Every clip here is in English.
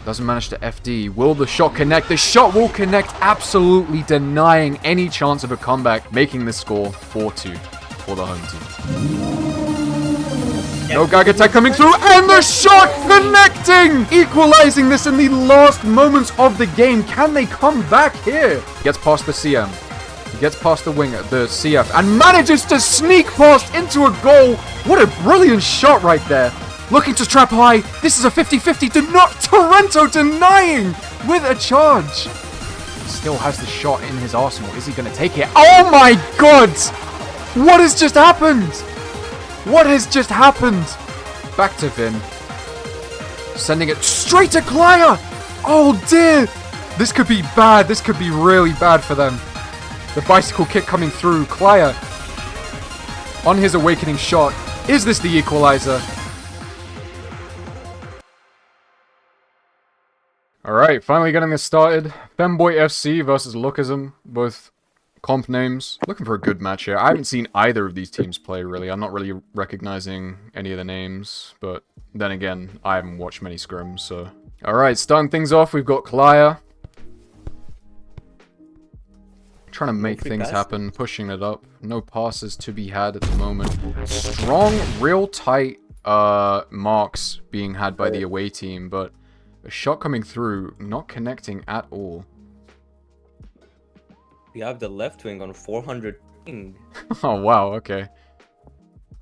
Doesn't manage to FD. Will the shot connect? The shot will connect, absolutely denying any chance of a comeback, making the score 4-2 for the home team. No gag attack coming through, and the shot connecting! Equalizing this in the last moments of the game. Can they come back here? Gets past the CM. He gets past the winger, the CF, and manages to sneak past into a goal. What a brilliant shot right there. Looking to trap high. This is a 50-50. Toronto denying with a charge. Still has the shot in his arsenal. Is he going to take it? Oh my god! What has just happened? What has just happened? Back to Vin. Sending it straight to Klaya. Oh dear. This could be bad. This could be really bad for them. The bicycle kick coming through. Klaya on his awakening shot. Is this the equalizer? Alright, finally getting this started. Femboy FC versus Lookism, both comp names. Looking for a good match here. I haven't seen either of these teams play, really. I'm not really recognizing any of the names, but then again, I haven't watched many scrims, so... Alright, starting things off, we've got Klaya. Trying to make things happen, pushing it up. No passes to be had at the moment. Strong, real tight marks being had by the away team, but... a shot coming through, not connecting at all. We have the left wing on 400 ping. Oh, wow, okay.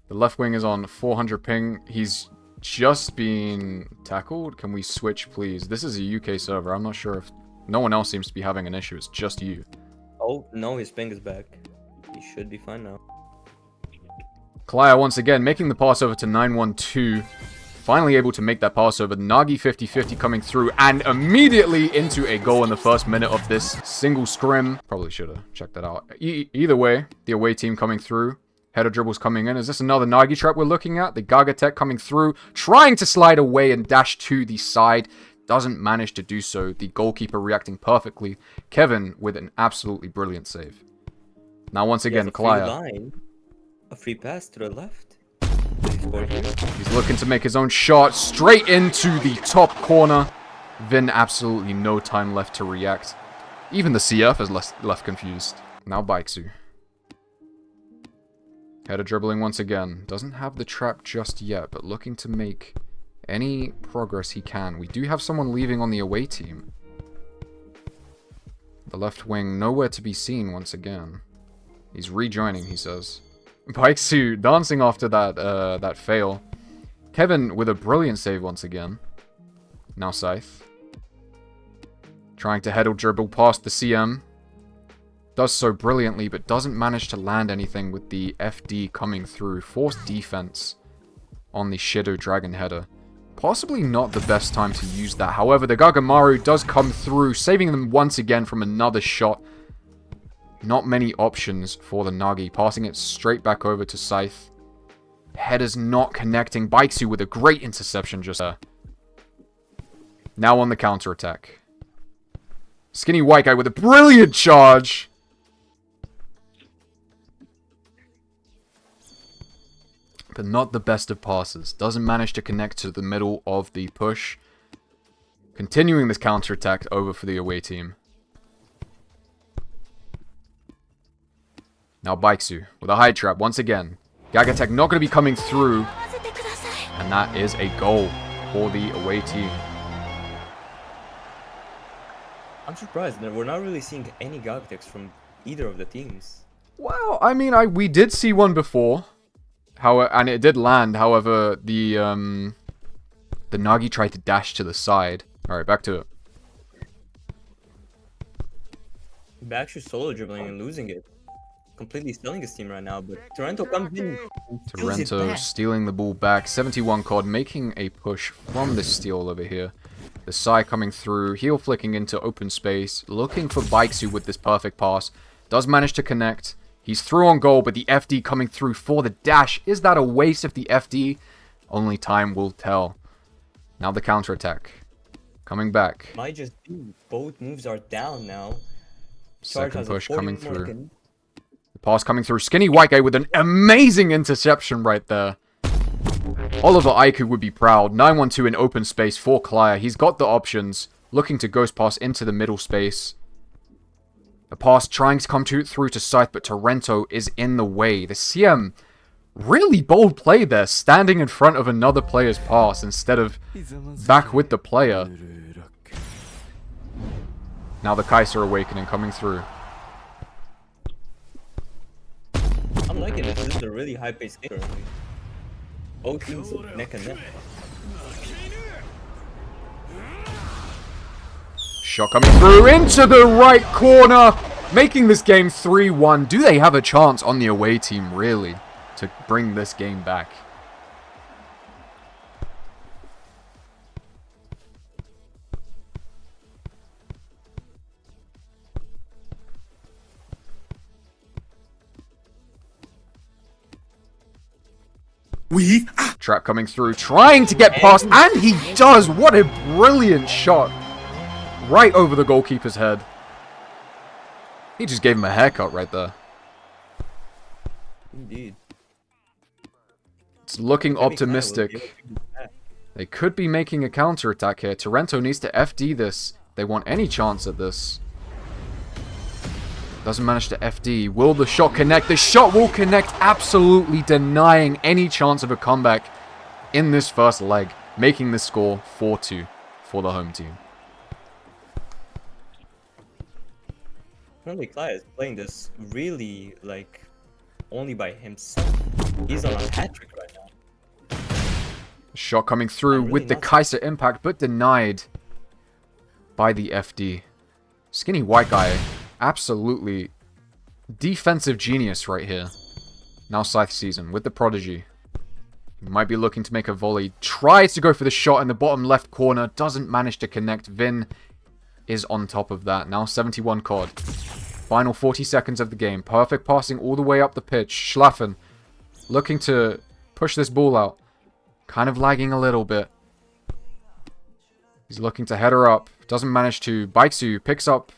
The left wing is on 400 ping. He's just been tackled. Can we switch, please? This is a UK server. I'm not sure if... no one else seems to be having an issue. It's just you. Oh, no, his ping is back. He should be fine now. Klaya once again making the pass over to 912. Finally able to make that pass over. Nagi 50-50 coming through and immediately into a goal in the first minute of this single scrim. Probably should have checked that out. Either way, the away team coming through. Header dribbles coming in. Is this another Nagi trap we're looking at? The Gaga Tech coming through, trying to slide away and dash to the side. Doesn't manage to do so. The goalkeeper reacting perfectly. Kevin with an absolutely brilliant save. Now once again, Klaya. A free pass to the left. He's looking to make his own shot straight into the top corner. Vin absolutely no time left to react. Even the CF is left confused. Now Baiksu. Header dribbling once again. Doesn't have the trap just yet, but looking to make any progress he can. We do have someone leaving on the away team. The left wing nowhere to be seen once again. He's rejoining, he says. Baiksu dancing after that fail. Kevin with a brilliant save once again. Now Scythe. Trying to header dribble past the CM. Does so brilliantly, but doesn't manage to land anything with the FD coming through. Forced defense on the Shadow Dragon header. Possibly not the best time to use that. However, the Gagamaru does come through, saving them once again from another shot. Not many options for the Nagi. Passing it straight back over to Scythe. Header's not connecting. Baiksu with a great interception just there. Now on the counter-attack. Skinny White Guy with a brilliant charge. But not the best of passes. Doesn't manage to connect to the middle of the push. Continuing this counter-attack over for the away team. Now Baiksu with a high trap once again. Gagatech not going to be coming through. And that is a goal for the away team. I'm surprised that we're not really seeing any Gagatechs from either of the teams. Well, I mean, we did see one before. And it did land. However, the Nagi tried to dash to the side. Alright, back to it. Actually solo dribbling and losing it. Completely stealing his team right now, but Toronto comes in. Toronto stealing the ball back. 71 COD making a push from the steal over here. The Sai coming through, heel flicking into open space, looking for Baiksu with this perfect pass. Does manage to connect. He's through on goal, but the FD coming through for the dash. Is that a waste of the FD? Only time will tell. Now the counterattack. Coming back. Might just be. Both moves are down now. Second push coming through. The pass coming through. Skinny White Guy with an amazing interception right there. Oliver Aiku would be proud. 912 in open space for Klaya. He's got the options. Looking to ghost pass into the middle space. The pass trying to come through to Scythe, but Torrento is in the way. The CM, really bold play there, standing in front of another player's pass instead of back with the player. Now the Kaiser Awakening coming through. I'm liking it. This is a really high-paced game currently. Both teams look neck and neck. Shot coming through into the right corner, making this game 3-1. Do they have a chance on the away team, really, to bring this game back? Trap coming through, trying to get past, and he does! What a brilliant shot! Right over the goalkeeper's head. He just gave him a haircut right there. Indeed. It's looking optimistic. They could be making a counter-attack here. Torrento needs to FD this. They want any chance at this. Doesn't manage to FD. Will the shot connect? The shot will connect, absolutely denying any chance of a comeback in this first leg, making the score 4-2 for the home team. Apparently, Klaya is playing this really, like, only by himself. He's on a hat-trick right now. Shot coming through really with the Kaiser impact, but denied by the FD. Skinny white guy, absolutely defensive genius right here. Now Scythe season with the Prodigy. He might be looking to make a volley. Tries to go for the shot in the bottom left corner. Doesn't manage to connect. Vin is on top of that. Now 71 COD. Final 40 seconds of the game. Perfect passing all the way up the pitch. Schlaffen looking to push this ball out. Kind of lagging a little bit. He's looking to head her up. Doesn't manage to. Baiksu picks up.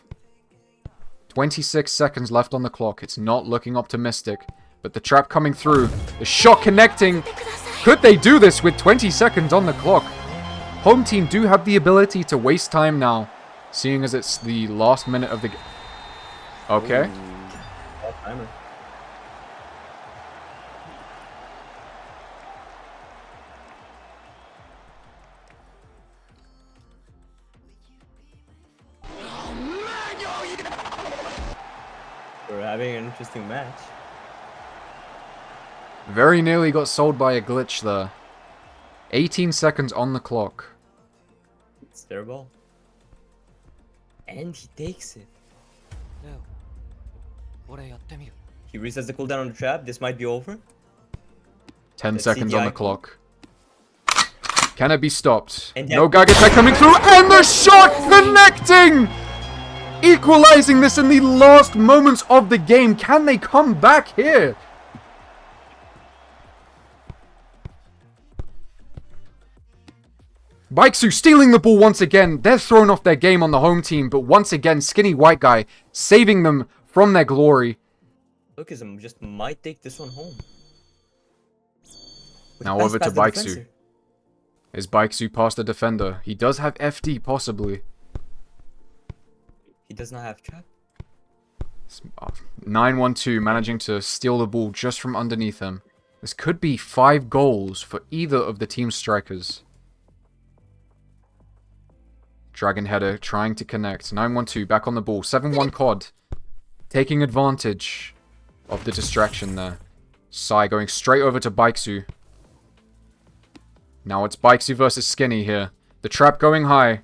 26 seconds left on the clock. It's not looking optimistic. But the trap coming through. The shot connecting. Could they do this with 20 seconds on the clock? Home team do have the ability to waste time now. Seeing as it's the last minute of the game. Okay. Timer. We're having an interesting match. Very nearly got sold by a glitch there. 18 seconds on the clock. It's their ball. And he takes it. He resets the cooldown on the trap. This might be over. 10 Let's see seconds the on the icon. clock. Can it be stopped? And No gag attack coming through, and the shot connecting! Equalizing this in the last moments of the game. Can they come back here? Baiksu stealing the ball once again. They're thrown off their game on the home team, but once again, Skinny White Guy saving them from their glory. Lookism just might take this one home. With Now pass over to past the Baiksu. defender. Is Baiksu past the defender? He does have FD, possibly. He does not have trap. 9-1-2 managing to steal the ball just from underneath him. This could be 5 goals for either of the team strikers. Dragon header trying to connect. 9-1-2 back on the ball. 7-1 COD. Taking advantage of the distraction there. Sai going straight over to Baiksu. Now it's Baiksu versus Skinny here. The trap going high.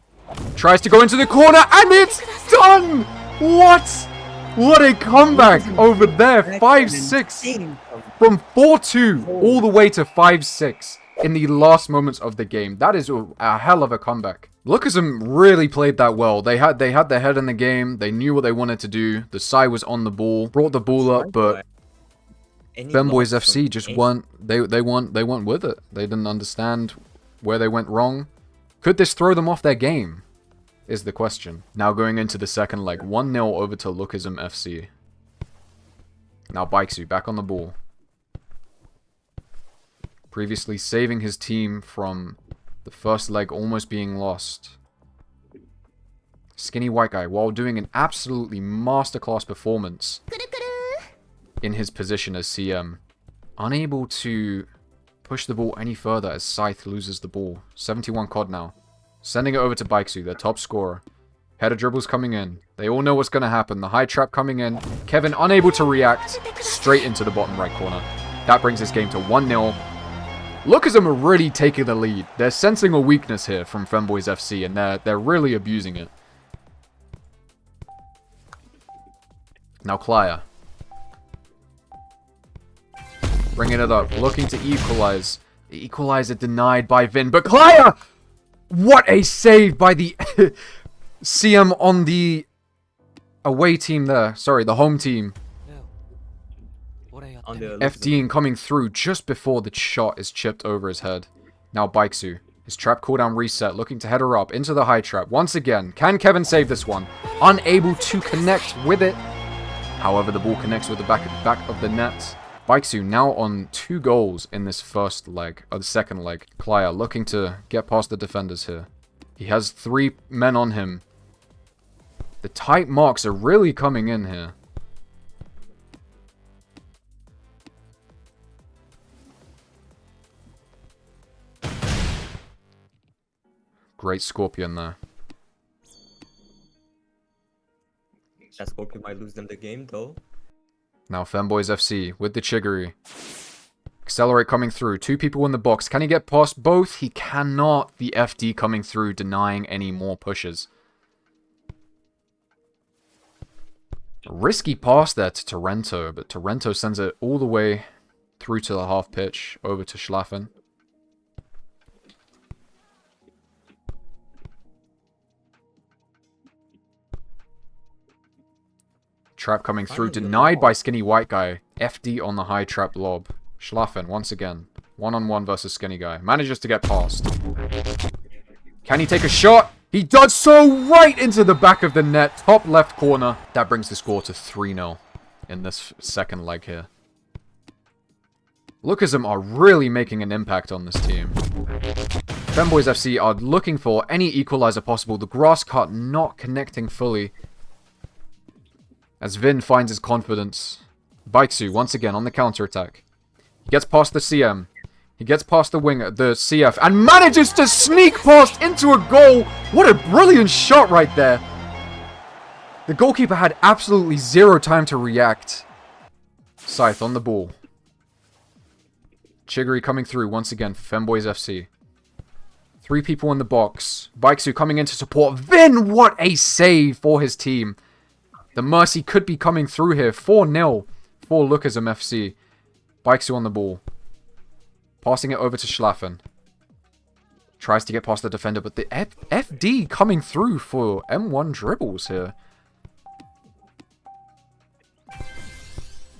Tries to go into the corner and it's done! What? What a comeback over there. 5-6. From 4-2 all the way to 5-6 in the last moments of the game. That is a hell of a comeback. Lookism really played that well. They had their head in the game. They knew what they wanted to do. The Sai was on the ball, brought the ball up, but Femboys FC just weren't they weren't with it. They didn't understand where they went wrong. Could this throw them off their game? Is the question. Now going into the second leg, 1-0 over to Lookism FC. Now Baiksu back on the ball. previously saving his team from the first leg almost being lost. Skinny white guy, while doing an absolutely masterclass performance in his position as CM, unable to push the ball any further as Scythe loses the ball. 71 COD now. Sending it over to Baiksu, their top scorer. Header dribbles coming in. They all know what's going to happen. The high trap coming in. Kevin unable to react. Straight into the bottom right corner. That brings this game to 1-0. Lookism are really taking the lead. They're sensing a weakness here from Femboys FC, and they're really abusing it. Now Klaya. Bringing it up. Looking to equalize. The equalizer denied by Vin. But Klaya! What a save by the CM on the away team there. Sorry, the home team. FDing coming through just before the shot is chipped over his head. Now Baiksu. His trap cooldown reset. Looking to header up into the high trap. Once again, can Kevin save this one? Unable to connect with it. However, the ball connects with the back of the net. Baiksu now on 2 goals in this first leg, or the second leg. Klaya looking to get past the defenders here. He has 3 men on him. The tight marks are really coming in here. Great Scorpion there. That Scorpion might lose them the game though. Now Femboys FC with the Chigiri. Accelerate coming through. 2 people in the box. Can he get past both? He cannot. The FD coming through, denying any more pushes. A risky pass there to Torrento, but Torrento sends it all the way through to the half pitch, over to Schlaffen. Trap coming through, denied by Skinny White Guy. FD on the high trap lob. Schlaffen, once again. 1-on-1 versus Skinny Guy. Manages to get past. Can he take a shot? He does so right into the back of the net. Top left corner. That brings the score to 3-0 in this second leg here. Lookism are really making an impact on this team. Femboys FC are looking for any equalizer possible. The grass cut not connecting fully. As Vin finds his confidence. Baiksu once again on the counter-attack. He gets past the CM. He gets past the winger, the CF, and manages to sneak past into a goal. What a brilliant shot right there. The goalkeeper had absolutely 0 time to react. Scythe on the ball. Chigiri coming through once again for Femboys FC. 3 people in the box. Baiksu coming in to support Vin. What a save for his team. The mercy could be coming through here. 4-0 for Lookism FC. Baiksu on the ball. Passing it over to Schlaffen. Tries to get past the defender, but the FD coming through for M1 dribbles here.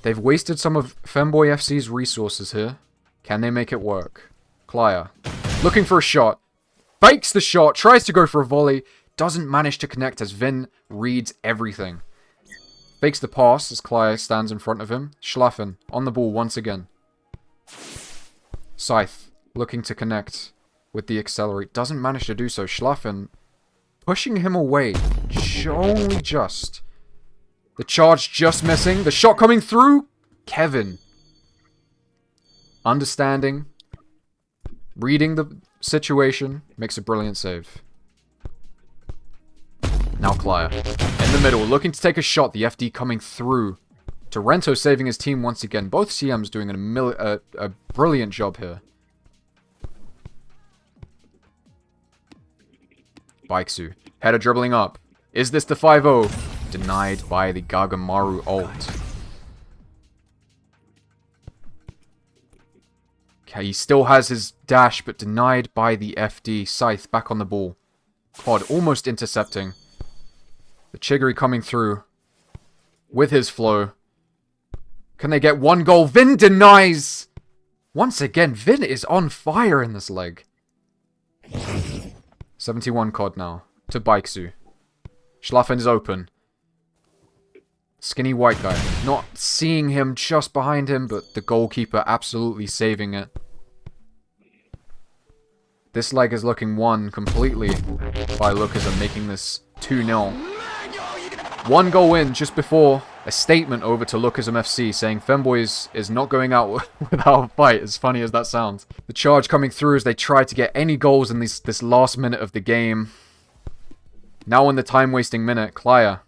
They've wasted some of Femboy FC's resources here. Can they make it work? Klaya. Looking for a shot. Fakes the shot. Tries to go for a volley. Doesn't manage to connect as Vin reads everything. Fakes the pass as Klaya stands in front of him. Schlaffen on the ball once again. Scythe looking to connect with the accelerate. Doesn't manage to do so. Schlaffen pushing him away. Only just. The charge just missing. The shot coming through. Kevin. Understanding. Reading the situation. Makes a brilliant save. Now Klaya. In the middle. Looking to take a shot. The FD coming through. Torrento saving his team once again. Both CMs doing a brilliant job here. Baiksu. Header dribbling up. Is this the 5-0? Denied by the Gagamaru ult. Okay, he still has his dash, but denied by the FD. Scythe back on the ball. Quad almost intercepting. The Chigiri coming through with his flow. Can they get 1 goal? Vin denies! Once again, Vin is on fire in this leg. 71 COD now. To Baiksu. Schlaffen is open. Skinny white guy. Not seeing him just behind him, but the goalkeeper absolutely saving it. This leg is looking won completely by Lookism, making this 2-0. 1 goal in just before a statement over to Lookism FC saying Femboys is not going out without a fight, as funny as that sounds. The charge coming through as they try to get any goals in this last minute of the game. Now in the time-wasting minute, Klyer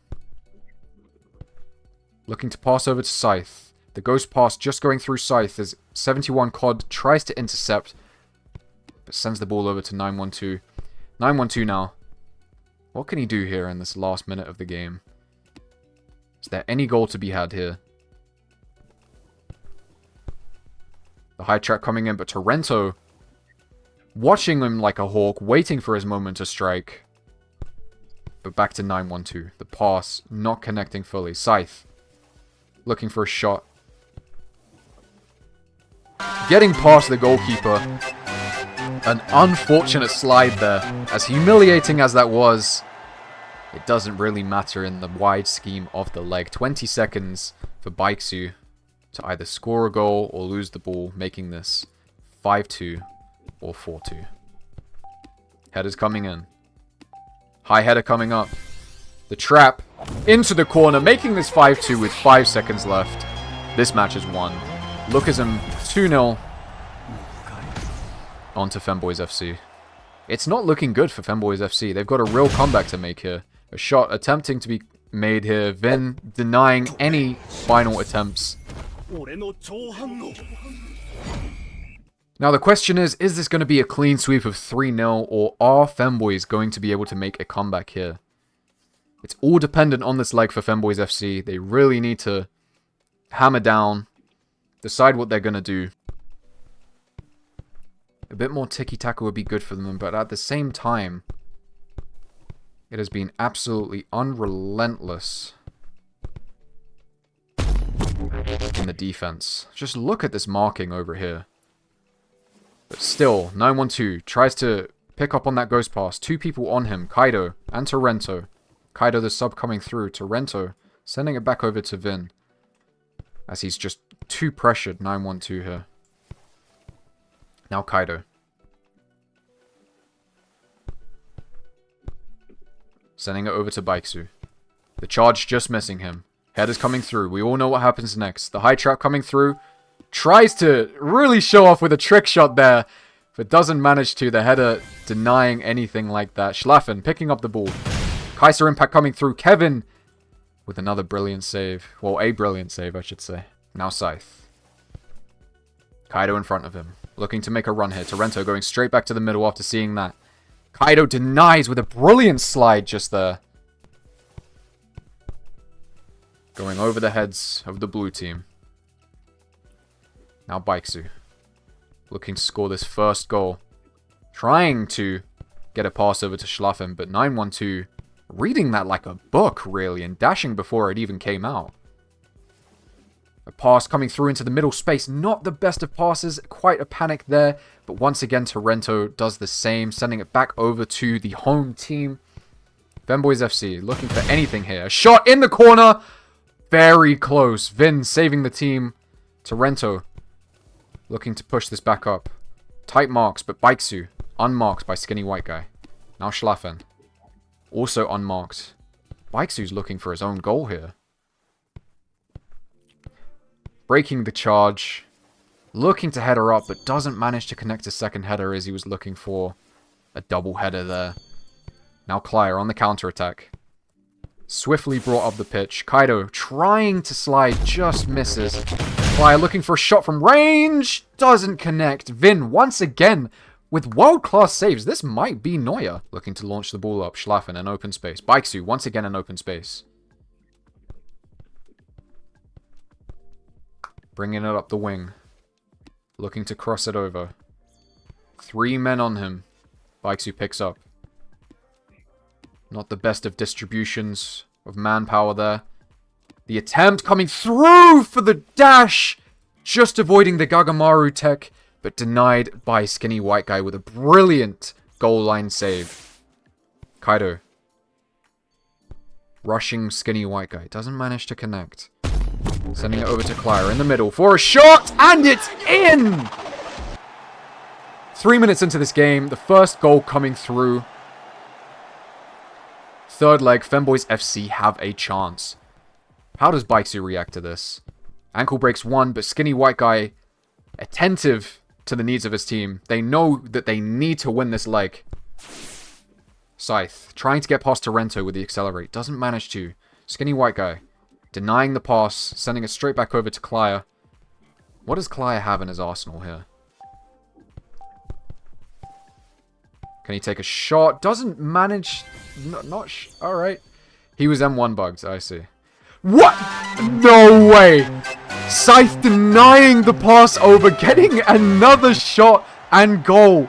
looking to pass over to Scythe. The ghost pass just going through Scythe as 71 COD tries to intercept, but sends the ball over to 912. 912 now. What can he do here in this last minute of the game? Is there any goal to be had here? The high track coming in, but Torrento watching him like a hawk, waiting for his moment to strike. But back to 912. The pass not connecting fully. Scythe looking for a shot. Getting past the goalkeeper. An unfortunate slide there. As humiliating as that was, it doesn't really matter in the wide scheme of the leg. 20 seconds for Baeksu to either score a goal or lose the ball, making this 5-2 or 4-2. Headers coming in. High header coming up. The trap into the corner, making this 5-2 with 5 seconds left. This match is won. Lookism 2-0 onto Femboys FC. It's not looking good for Femboys FC. They've got a real comeback to make here. A shot attempting to be made here. Vin denying any final attempts. Now the question is this going to be a clean sweep of 3-0 or are Femboys going to be able to make a comeback here? It's all dependent on this leg for Femboys FC. They really need to hammer down, decide what they're going to do. A bit more tiki-taka would be good for them, but at the same time, it has been absolutely unrelentless in the defense. Just look at this marking over here. But still, 912 tries to pick up on that ghost pass. 2 people on him, Kaido and Torrento. Kaido the sub coming through. Torrento sending it back over to Vin. As he's just too pressured, 912 here. Now Kaido. Sending it over to Baeksu. The charge just missing him. Headers coming through. We all know what happens next. The high trap coming through. Tries to really show off with a trick shot there. But doesn't manage to. The header denying anything like that. Schlaffen picking up the ball. Kaiser impact coming through. Kevin with another brilliant save. Well, a brilliant save, I should say. Now Scythe. Kaido in front of him. Looking to make a run here. Torrento going straight back to the middle after seeing that. Kaido denies with a brilliant slide just there. Going over the heads of the blue team. Now Baeksu. Looking to score this first goal. Trying to get a pass over to Schlaffen, but 912 reading that like a book, really, and dashing before it even came out. A pass coming through into the middle space. Not the best of passes. Quite a panic there. But once again, Torrento does the same. Sending it back over to the home team. Femboys FC looking for anything here. A shot in the corner. Very close. Vin saving the team. Torrento looking to push this back up. Tight marks, but Baeksu unmarked by Skinny White Guy. Now Schlaffen. Also unmarked. Baeksu's looking for his own goal here. Breaking the charge. Looking to header up, but doesn't manage to connect a second header as he was looking for a double header there. Now Klyer on the counter-attack. Swiftly brought up the pitch. Kaido trying to slide, just misses. Klyer looking for a shot from range. Doesn't connect. Vin once again with world-class saves. This might be Neuer. Looking to launch the ball up. Schlaffen in open space. Baeksu once again in open space. Bringing it up the wing. Looking to cross it over. 3 men on him. Baeksu picks up. Not the best of distributions of manpower there. The attempt coming through for the dash. Just avoiding the Gagamaru tech, but denied by Skinny White Guy with a brilliant goal line save. Kaido. Rushing Skinny White Guy. Doesn't manage to connect. Sending it over to Klyer in the middle for a shot, and it's in! 3 minutes into this game, the first goal coming through. Third leg, Femboys FC have a chance. How does Baisu react to this? Ankle breaks one, but Skinny White Guy, attentive to the needs of his team. They know that they need to win this leg. Scythe, trying to get past Torrento with the accelerate. Doesn't manage to. Skinny White Guy, denying the pass, sending it straight back over to Klaya. What does Klaya have in his arsenal here? Can he take a shot? Doesn't manage... Alright. He was M1 bugged, I see. What? No way! Scythe denying the pass over, getting another shot and goal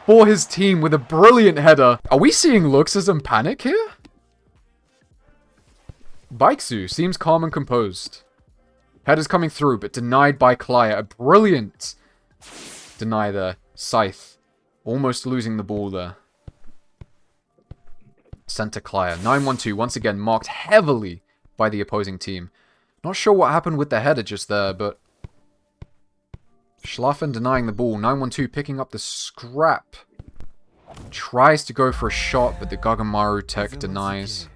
for his team with a brilliant header. Are we seeing Luxism panic here? Baiksu seems calm and composed. Header's coming through, but denied by Klaya. A brilliant deny there. Scythe almost losing the ball there. Sent to Klaya. 9-1-2, once again marked heavily by the opposing team. Not sure what happened with the header just there, but Schlaffen denying the ball. 9-1-2 picking up the scrap. Tries to go for a shot, but the Gagamaru tech denies.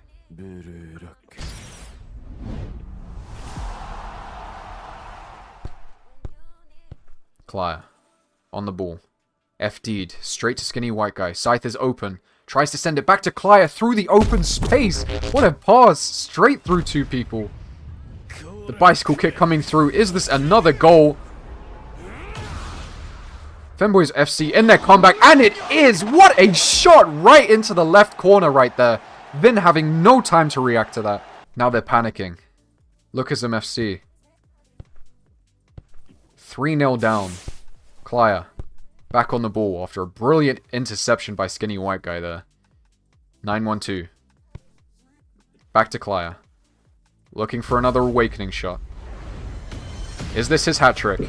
Klaya on the ball. FD'd straight to Skinny White Guy. Scythe is open. Tries to send it back to Klaya through the open space. What a pass. Straight through two people. The bicycle kick coming through. Is this another goal? Femboys FC in their comeback. And it is! What a shot right into the left corner right there. Vin having no time to react to that. Now they're panicking. Lookism FC. 3-0 down. Klaya. Back on the ball after a brilliant interception by Skinny White Guy there. 9-1-2. Back to Klaya. Looking for another awakening shot. Is this his hat trick?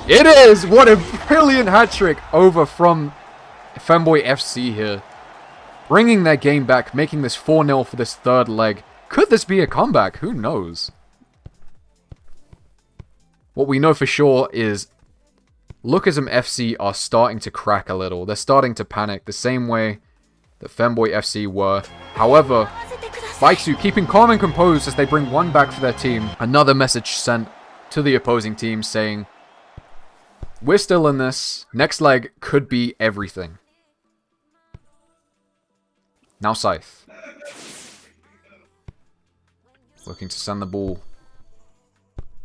It is! What a brilliant hat trick over from Femboy FC here. Bringing their game back, making this 4-0 for this third leg. Could this be a comeback? Who knows? What we know for sure is Lookism FC are starting to crack a little. They're starting to panic the same way that Femboy FC were. However, Baiksu keeping calm and composed as they bring one back for their team. Another message sent to the opposing team saying, we're still in this. Next leg could be everything. Now Scythe. Looking to send the ball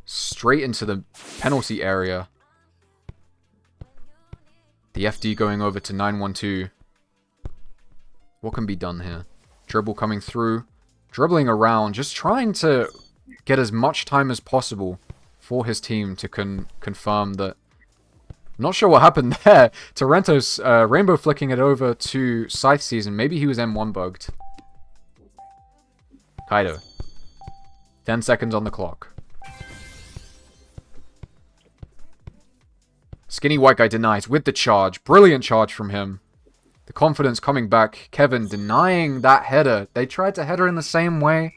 straight into the penalty area. The FD going over to 9-1-2. What can be done here? Dribble coming through. Dribbling around. Just trying to get as much time as possible for his team to confirm that. Not sure what happened there. Torrento's rainbow flicking it over to Scythe Season. Maybe he was M1 bugged. Kaido. 10 seconds on the clock. Skinny White Guy denies with the charge. Brilliant charge from him. The confidence coming back. Kevin denying that header. They tried to header in the same way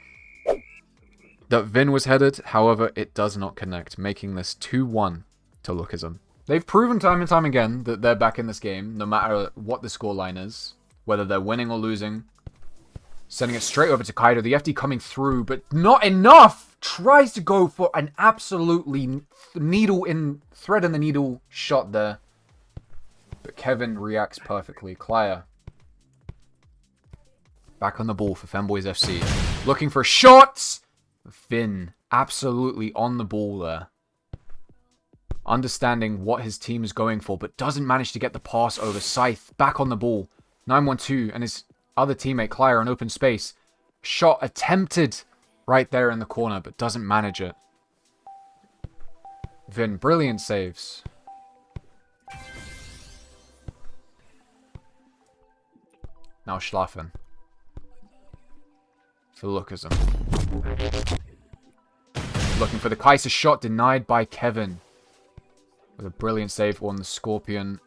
that Vin was headed. However, it does not connect, making this 2-1 to Lookism. They've proven time and time again that they're back in this game, no matter what the scoreline is. Whether they're winning or losing. Sending it straight over to Kaido. The FD coming through, but not enough! Tries to go for an absolutely thread in the needle shot there. But Kevin reacts perfectly. Klaya. Back on the ball for Femboys FC. Looking for shots! Vin absolutely on the ball there. Understanding what his team is going for, but doesn't manage to get the pass over. Scythe back on the ball. 9-1-2 and his other teammate Klaya in open space. Shot attempted right there in the corner, but doesn't manage it. Vin, brilliant saves. Now Schlaffen. For Lookism. Looking for the Kaiser shot, denied by Kevin. With a brilliant save on the Scorpion.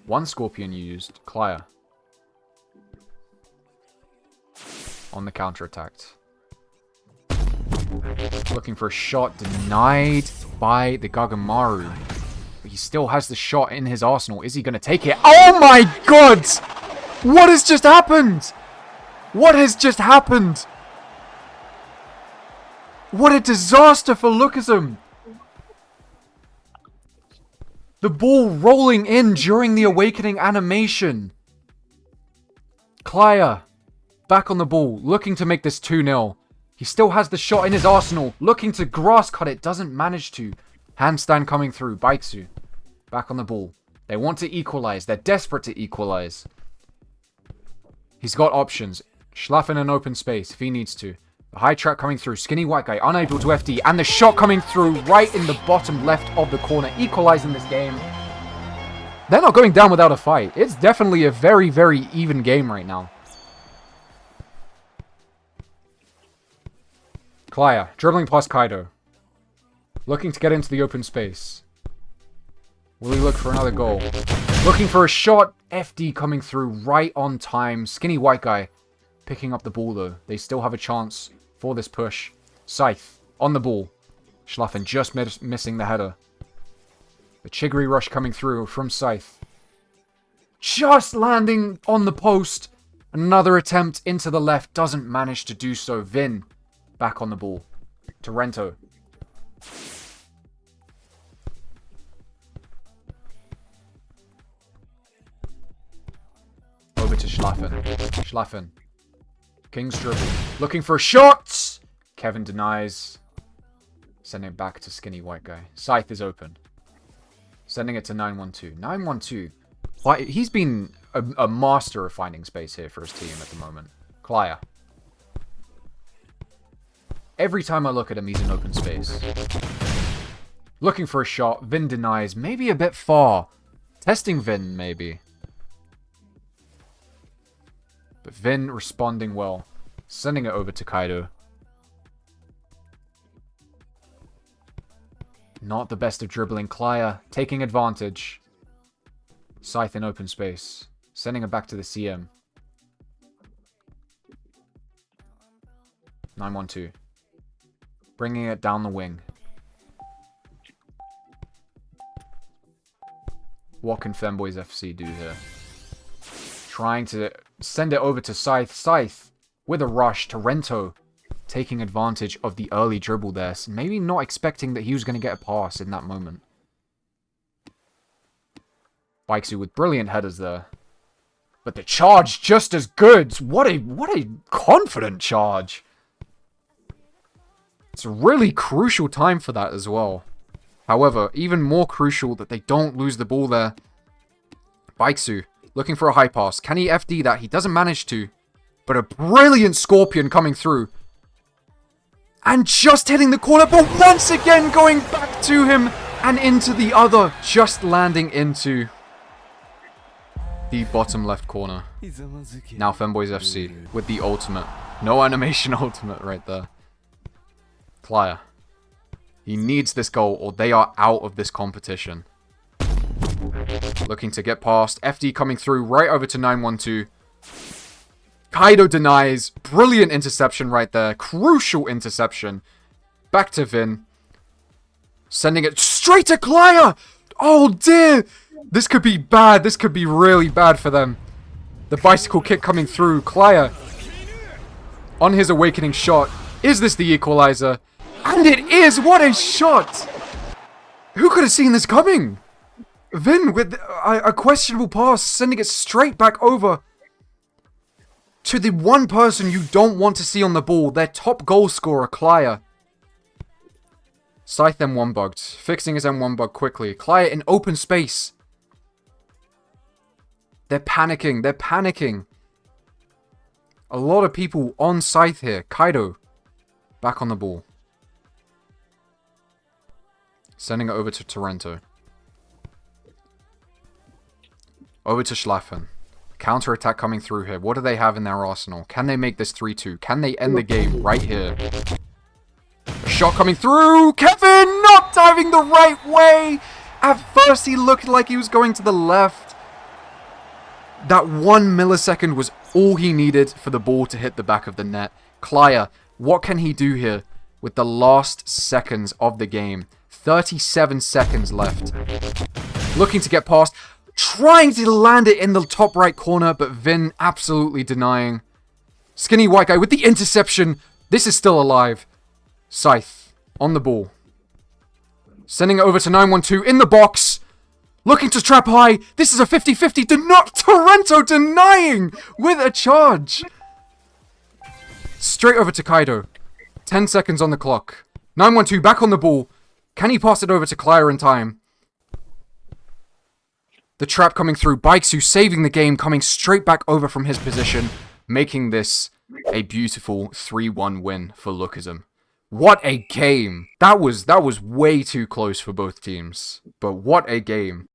One Scorpion used. Klaya. On the counter-attack. Looking for a shot, denied by the Gagamaru. But he still has the shot in his arsenal. Is he going to take it? Oh my god! What has just happened? What has just happened? What a disaster for Lookism! The ball rolling in during the awakening animation. Klaya, back on the ball, looking to make this 2-0. He still has the shot in his arsenal, looking to grass cut it, doesn't manage to. Handstand coming through, Baiksu, back on the ball. They want to equalize, they're desperate to equalize. He's got options. Schlafen in open space if he needs to. The high track coming through, skinny white guy, unable to FD, and the shot coming through right in the bottom left of the corner, equalizing this game. They're not going down without a fight. It's definitely a very, very even game right now. Klaya, dribbling past Kaido. Looking to get into the open space. Will he look for another goal? Looking for a shot. FD coming through right on time. Skinny white guy picking up the ball though. They still have a chance for this push. Scythe on the ball. Schlafen just missing the header. The Chigiri rush coming through from Scythe. Just landing on the post. Another attempt into the left. Doesn't manage to do so. Vin back on the ball. Torrento. Over to Schlafen. Schlafen. King's dribble. Looking for a shot! Kevin denies. Sending it back to skinny white guy. Scythe is open. Sending it to 912. 912. He's been a master of finding space here for his team at the moment. Klaya. Every time I look at him, he's in open space. Looking for a shot. Vin denies. Maybe a bit far. Testing Vin, maybe. But Vin responding well. Sending it over to Kaido. Not the best of dribbling. Klaya taking advantage. Scythe in open space. Sending it back to the CM. 912. Bringing it down the wing. What can Femboys FC do here? Trying to send it over to Scythe. Scythe with a rush. Torrento taking advantage of the early dribble there. Maybe not expecting that he was going to get a pass in that moment. Baiksu with brilliant headers there. But the charge just as good. What a confident charge. It's a really crucial time for that as well. However, even more crucial that they don't lose the ball there. Baiksu looking for a high pass. Can he FD that? He doesn't manage to. But a brilliant Scorpion coming through. And just hitting the corner, but once again going back to him and into the other. Just landing into the bottom left corner. Now Femboys FC with the ultimate. No animation ultimate right there. Klaya. He needs this goal or they are out of this competition. Looking to get past. FD coming through right over to 912. Kaido denies. Brilliant interception right there. Crucial interception. Back to Vin. Sending it straight to Klaya. Oh dear. This could be bad. This could be really bad for them. The bicycle kick coming through. Klaya on his awakening shot. Is this the equalizer? And it is! What a shot! Who could have seen this coming? Vin with a questionable pass, sending it straight back over to the one person you don't want to see on the ball, their top goal scorer, Klaya. Scythe M1 bugged, fixing his M1 bug quickly. Klaya in open space. They're panicking, they're panicking. A lot of people on Scythe here. Kaido, back on the ball. Sending it over to Torrento. Over to Schlafen. Counter-attack coming through here. What do they have in their arsenal? Can they make this 3-2? Can they end the game right here? A shot coming through. Kevin not diving the right way. At first he looked like he was going to the left. That 1 millisecond was all he needed for the ball to hit the back of the net. Klaya, what can he do here with the last seconds of the game? 37 seconds left. Looking to get past. Trying to land it in the top right corner, but Vin absolutely denying. Skinny white guy with the interception. This is still alive. Scythe on the ball. Sending it over to 912 in the box. Looking to trap high. This is a 50-50. Torrento denying with a charge. Straight over to Kaido. 10 seconds on the clock. 912 back on the ball. Can he pass it over to Claire in time? The trap coming through. Bikesu saving the game, coming straight back over from his position, making this a beautiful 3-1 win for Lookism. What a game! That was way too close for both teams. But what a game.